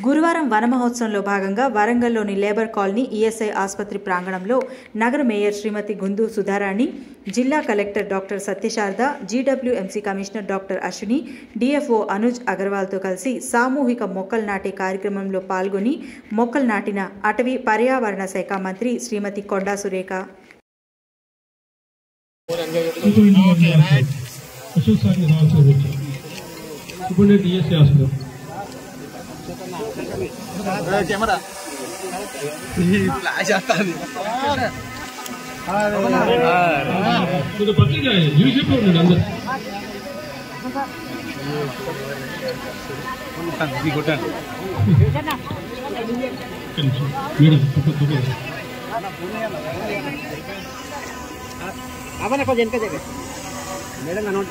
గురువారం వన మహోత్సవంలో భాగంగా వరంగల్లోని లేబర్ కాలనీ ఈఎస్ఐ ఆసుపత్రి ప్రాంగణంలో నగర మేయర్ శ్రీమతి గుందు సుధారాణి, జిల్లా collector doctor Satyasarada, GWMC commissioner doctor Ashwini, DFO Anuj అగర్వాల్తో కలిసి సామూహిక మొక్కలు నాటే కార్యక్రమంలో పాల్గొని మొక్కలు నాటిన అటవీ పర్యావరణ శాఖ మంత్రి శ్రీమతి కొండా సురేఖ. कैमरा फ्लैश आता है तो पत्ती क्या है यू शेप में अंदर दी गोटा मैडम तो आपने को जन का जगह मैडम का नोट